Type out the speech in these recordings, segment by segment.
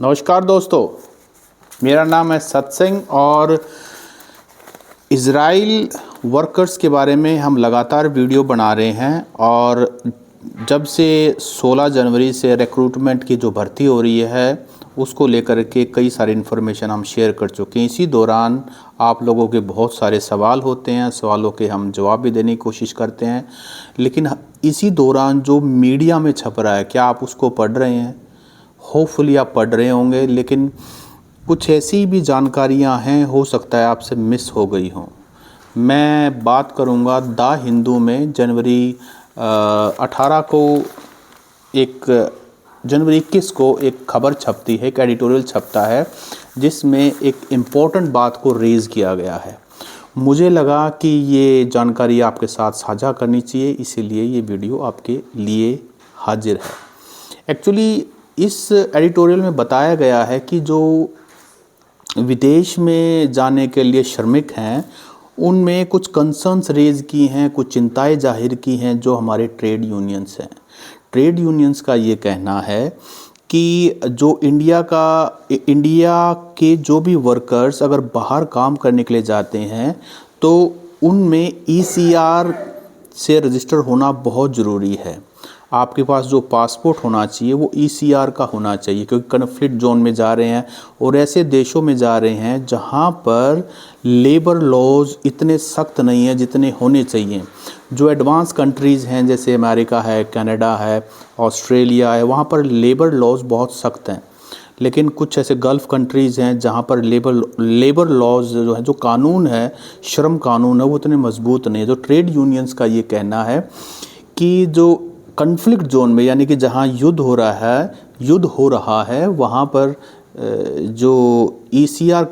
नमस्कार दोस्तों, मेरा नाम है सत्संग और इज़राइल वर्कर्स के बारे में हम लगातार वीडियो बना रहे हैं। और जब से 16 जनवरी से रिक्रूटमेंट की जो भर्ती हो रही है उसको लेकर के कई सारी इन्फॉर्मेशन हम शेयर कर चुके हैं। इसी दौरान आप लोगों के बहुत सारे सवाल होते हैं, सवालों के हम जवाब भी देने की कोशिश करते हैं। लेकिन इसी दौरान जो मीडिया में छप रहा है, क्या आप उसको पढ़ रहे हैं? होपफुली आप पढ़ रहे होंगे, लेकिन कुछ ऐसी भी जानकारियां हैं हो सकता है आपसे मिस हो गई हों। मैं बात करूंगा द हिंदू में जनवरी 18 को जनवरी 21 को एक खबर छपती है, एक एडिटोरियल छपता है जिसमें एक इम्पोर्टेंट बात को रेज़ किया गया है। मुझे लगा कि ये जानकारी आपके साथ साझा करनी चाहिए, इसीलिए ये वीडियो आपके लिए हाजिर है। एक्चुअली इस एडिटोरियल में बताया गया है कि जो विदेश में जाने के लिए श्रमिक हैं उनमें कुछ कंसर्न्स रेज की हैं, कुछ चिंताएं जाहिर की हैं जो हमारे ट्रेड यूनियंस हैं। ट्रेड यूनियंस का ये कहना है कि जो इंडिया के जो भी वर्कर्स अगर बाहर काम करने के लिए जाते हैं तो उनमें ECR से रजिस्टर होना बहुत ज़रूरी है। आपके पास जो पासपोर्ट होना चाहिए वो ECR का होना चाहिए, क्योंकि कन्फ्लिक्ट जोन में जा रहे हैं और ऐसे देशों में जा रहे हैं जहां पर लेबर लॉज इतने सख्त नहीं हैं जितने होने चाहिए। जो एडवांस कंट्रीज़ हैं जैसे अमेरिका है, कनाडा है, ऑस्ट्रेलिया है, वहां पर लेबर लॉज बहुत सख्त हैं। लेकिन कुछ ऐसे गल्फ़ कंट्रीज़ हैं जहां पर लेबर लॉज जो है, जो कानून है, श्रम कानून है, वो इतने मजबूत नहीं है। जो ट्रेड यूनियंस का ये कहना है कि जो कन्फ्लिक्ट जोन में, यानी कि जहां युद्ध हो रहा है वहां पर जो ECR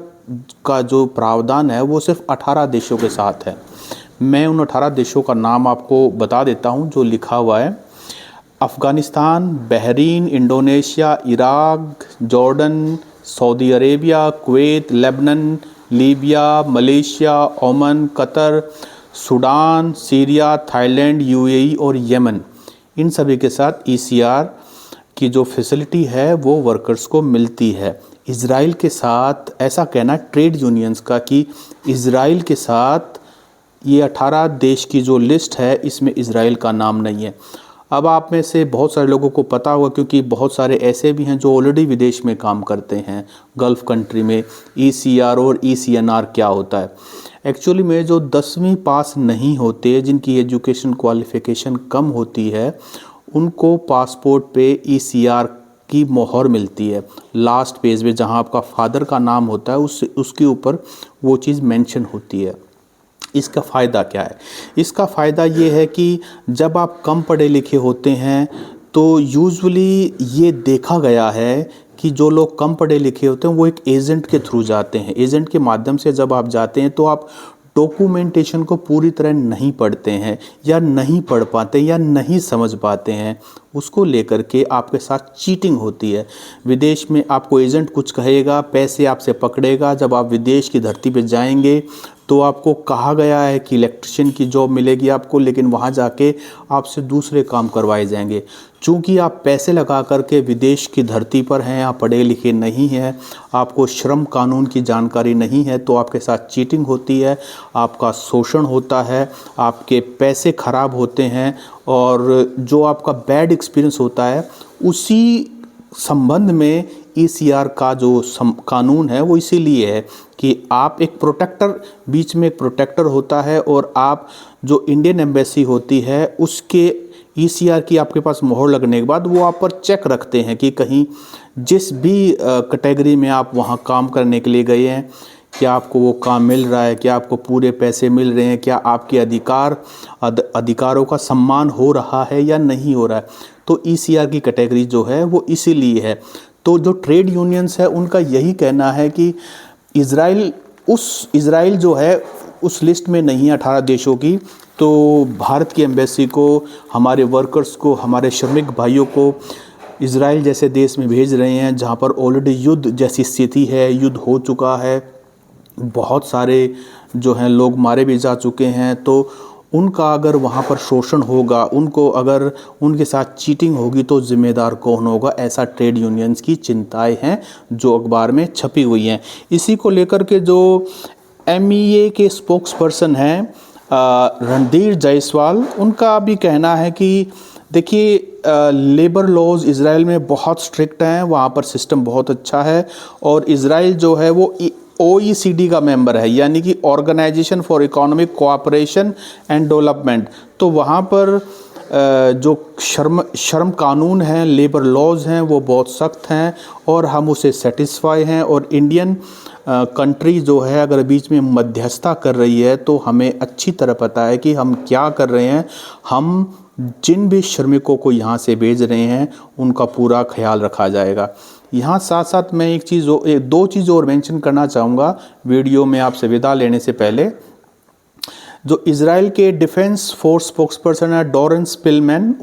का जो प्रावधान है वो सिर्फ 18 देशों के साथ है। मैं उन 18 देशों का नाम आपको बता देता हूं जो लिखा हुआ है: Afghanistan, Bahrain, Indonesia, Iraq, Jordan, Saudi Arabia, Kuwait, Lebanon, Libya, Malaysia, Oman, Qatar, Sudan, Syria, Thailand, UAE और यमन। इन सभी के साथ ECR की जो फैसिलिटी है वो वर्कर्स को मिलती है। इज़राइल के साथ ऐसा कहना ट्रेड यूनियंस का कि इज़राइल के साथ ये 18 देश की जो लिस्ट है इसमें इज़राइल का नाम नहीं है। अब आप में से बहुत सारे लोगों को पता होगा, क्योंकि बहुत सारे ऐसे भी हैं जो ऑलरेडी विदेश में काम करते हैं गल्फ़ कंट्री में। ECR और ECNR क्या होता है? एक्चुअली में जो 10वीं पास नहीं होते, जिनकी एजुकेशन क्वालिफ़िकेशन कम होती है, उनको पासपोर्ट पे ECR की मोहर मिलती है। लास्ट पेज में जहां आपका फादर का नाम होता है उसके ऊपर वो चीज़ मेंशन होती है। इसका फ़ायदा क्या है? इसका फ़ायदा ये है कि जब आप कम पढ़े लिखे होते हैं तो यूजुअली ये देखा गया है कि जो लोग कम पढ़े लिखे होते हैं वो एक एजेंट के थ्रू जाते हैं। एजेंट के माध्यम से जब आप जाते हैं तो आप डॉक्यूमेंटेशन को पूरी तरह नहीं पढ़ते हैं या नहीं पढ़ पाते या नहीं समझ पाते हैं। उसको लेकर के आपके साथ चीटिंग होती है। विदेश में आपको एजेंट कुछ कहेगा, पैसे आपसे पकड़ेगा। जब आप विदेश की धरती पे जाएंगे तो आपको कहा गया है कि इलेक्ट्रिशियन की जॉब मिलेगी आपको, लेकिन वहाँ जाके आपसे दूसरे काम करवाए जाएंगे। चूँकि आप पैसे लगा करके विदेश की धरती पर हैं, आप पढ़े लिखे नहीं हैं, आपको श्रम कानून की जानकारी नहीं है, तो आपके साथ चीटिंग होती है, आपका शोषण होता है, आपके पैसे खराब होते हैं और जो आपका बैड एक्सपीरियंस होता है उसी संबंध में ECR का जो कानून है वो इसीलिए है कि आप एक प्रोटेक्टर, बीच में एक प्रोटेक्टर होता है और आप जो इंडियन एम्बेसी होती है उसके ECR की आपके पास मोहर लगने के बाद वो आप पर चेक रखते हैं कि कहीं जिस भी कैटेगरी में आप वहाँ काम करने के लिए गए हैं, क्या आपको वो काम मिल रहा है, क्या आपको पूरे पैसे मिल रहे हैं, क्या आपके अधिकारों का सम्मान हो रहा है या नहीं हो रहा है। तो ECR की कैटेगरी जो है वो इसीलिए है। तो जो ट्रेड यूनियंस है उनका यही कहना है कि इज़राइल जो है उस लिस्ट में नहीं है 18 देशों की। तो भारत की एम्बेसी को, हमारे वर्कर्स को, हमारे श्रमिक भाइयों को इज़राइल जैसे देश में भेज रहे हैं जहां पर ऑलरेडी युद्ध जैसी स्थिति है, युद्ध हो चुका है, बहुत सारे जो हैं लोग मारे भी जा चुके हैं। तो उनका अगर वहाँ पर शोषण होगा, उनको अगर उनके साथ चीटिंग होगी तो जिम्मेदार कौन होगा, ऐसा ट्रेड यूनियंस की चिंताएं हैं जो अखबार में छपी हुई हैं। इसी को लेकर के जो MEA के स्पोक्स पर्सन हैं रणधीर जायसवाल, उनका भी कहना है कि देखिए लेबर लॉज इज़राइल में बहुत स्ट्रिक्ट हैं, वहाँ पर सिस्टम बहुत अच्छा है और इज़राइल जो है वो OECD का मेंबर है, यानी कि organisation for economic cooperation and development. तो वहाँ पर जो श्रम कानून हैं, लेबर लॉज हैं, वो बहुत सख्त हैं और हम उसे सेटिस्फाई हैं। और इंडियन कंट्री जो है अगर बीच में मध्यस्थता कर रही है तो हमें अच्छी तरह पता है कि हम क्या कर रहे हैं। हम जिन भी श्रमिकों को यहाँ से भेज रहे हैं उनका पूरा ख्याल रखा जाएगा। यहाँ साथ साथ मैं दो चीज़ और मेंशन करना चाहूँगा वीडियो में आपसे विदा लेने से पहले। जो इज़राइल के डिफेंस फोर्स स्पोक्सपर्सन है डोरन स्पिलमैन,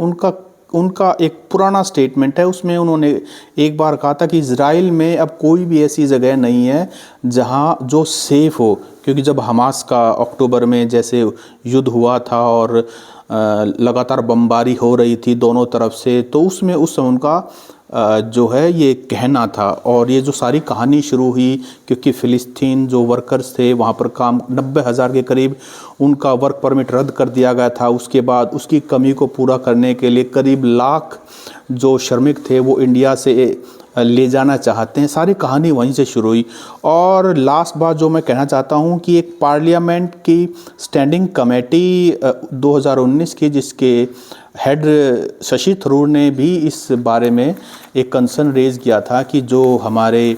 उनका एक पुराना स्टेटमेंट है, उसमें उन्होंने एक बार कहा था कि इज़राइल में अब कोई भी ऐसी जगह नहीं है जहां जो सेफ़ हो, क्योंकि जब हमास का अक्टूबर में जैसे युद्ध हुआ था और लगातार बमबारी हो रही थी दोनों तरफ से, तो उसमें उस समय उनका जो है ये कहना था। और ये जो सारी कहानी शुरू हुई क्योंकि फ़िलिस्तीन जो वर्कर्स थे वहाँ पर काम 90,000 के करीब उनका वर्क परमिट रद्द कर दिया गया था। उसके बाद उसकी कमी को पूरा करने के लिए करीब लाख जो श्रमिक थे वो इंडिया से ले जाना चाहते हैं। सारी कहानी वहीं से शुरू हुई। और लास्ट बात जो मैं कहना चाहता हूँ कि एक पार्लियामेंट की स्टैंडिंग कमेटी 2019 की, जिसके हेड शशि थरूर ने भी इस बारे में एक कंसर्न रेज़ किया था कि जो हमारे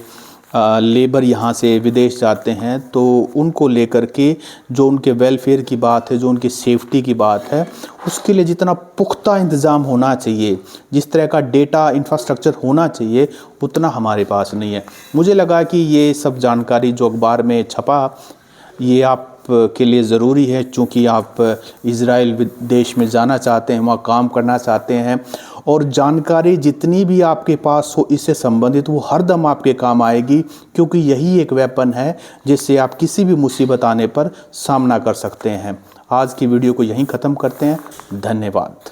लेबर यहाँ से विदेश जाते हैं तो उनको लेकर के जो उनके वेलफेयर की बात है, जो उनकी सेफ्टी की बात है, उसके लिए जितना पुख्ता इंतज़ाम होना चाहिए, जिस तरह का डेटा इंफ्रास्ट्रक्चर होना चाहिए, उतना हमारे पास नहीं है। मुझे लगा कि ये सब जानकारी जो अखबार में छपा ये आप के लिए ज़रूरी है, चूँकि आप इज़राइल देश में जाना चाहते हैं, वहाँ काम करना चाहते हैं और जानकारी जितनी भी आपके पास हो इससे संबंधित वो हर दम आपके काम आएगी, क्योंकि यही एक वेपन है जिससे आप किसी भी मुसीबत आने पर सामना कर सकते हैं। आज की वीडियो को यहीं ख़त्म करते हैं। धन्यवाद।